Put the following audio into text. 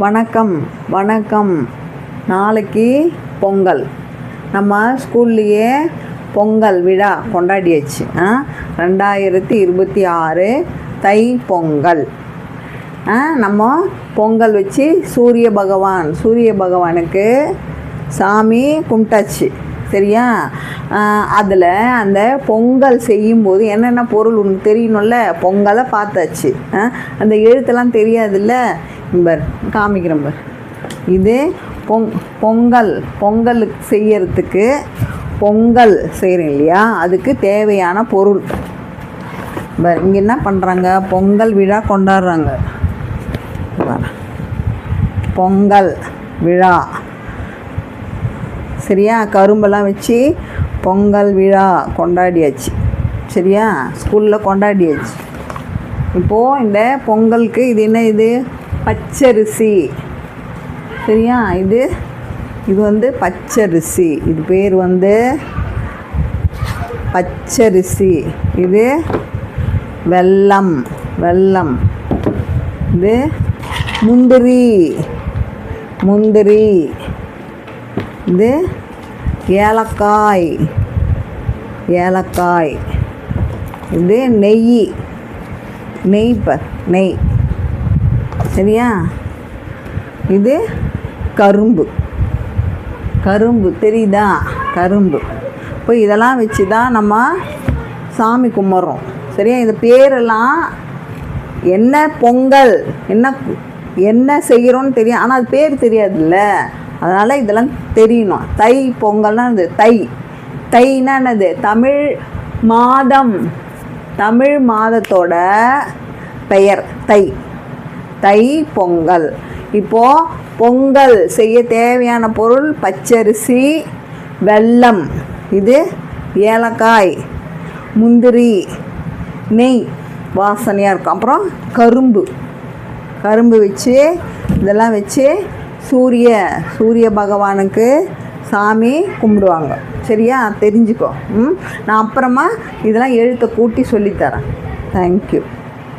வணக்கம் வணக்கம். நாளைக்கு பொங்கல். நம்ம ஸ்கூல்லையே பொங்கல் விழா கொண்டாடியாச்சு. 2026 தை பொங்கல். நம்ம பொங்கல் வச்சு சூரிய பகவானுக்கு சாமி கும்பிட்டாச்சு. சரியா? அதில் அந்த பொங்கல் செய்யும்போது என்னென்ன பொருள் ஒன்று தெரியணும்ல. பொங்கலை பார்த்தாச்சு. அந்த எழுத்தெல்லாம் தெரியாதுல்ல. காமிக்கிறேன் பார். இது பொங்கலுக்கு செய்யறதுக்கு பொங்கல் செய்கிறேன் இல்லையா, அதுக்கு தேவையான பொருள். இங்கே என்ன பண்ணுறாங்க, பொங்கல் விழா கொண்டாடுறாங்க. பொங்கல் விழா. சரியா? கரும்பெல்லாம் வச்சு பொங்கல் விழா கொண்டாடியாச்சு. சரியா? ஸ்கூலில் கொண்டாடியாச்சு. இப்போது இந்த பொங்கலுக்கு இது என்ன, இது பச்சரிசி. சரியா? இது பச்சரிசி. இது பேர் பச்சரிசி. இது வெல்லம். இது முந்திரி. இது ஏலக்காய். இது நெய். சரியா? இது கரும்பு தெரியுதா? கரும்பு. இப்போ இதெல்லாம் வச்சு தான் நம்ம சாமி கும்பிட்றோம். சரியா? இந்த பேரெல்லாம் என்ன, பொங்கல் என்ன செய்கிறோன்னு தெரியும், ஆனால் அது பேர் தெரியாதுல்ல. அதனால் இதெல்லாம் தெரியணும். தை பொங்கல்னால் இது தைனா என்னது, தமிழ் மாதத்தோட பெயர் தை பொங்கல். இப்போது பொங்கல் செய்ய தேவையான பொருள் பச்சரிசி, வெல்லம், இது ஏலக்காய், முந்திரி, நெய் வாசனையாக இருக்கும். அப்புறம் கரும்பு வச்சு இதெல்லாம் வச்சு சூரிய பகவானுக்கு சாமி கும்பிடுவாங்க. சரியா? தெரிஞ்சுக்கோ. நான் அப்புறமா இதெல்லாம் எழுத்தை கூட்டி சொல்லித்தரேன். தேங்க்யூ.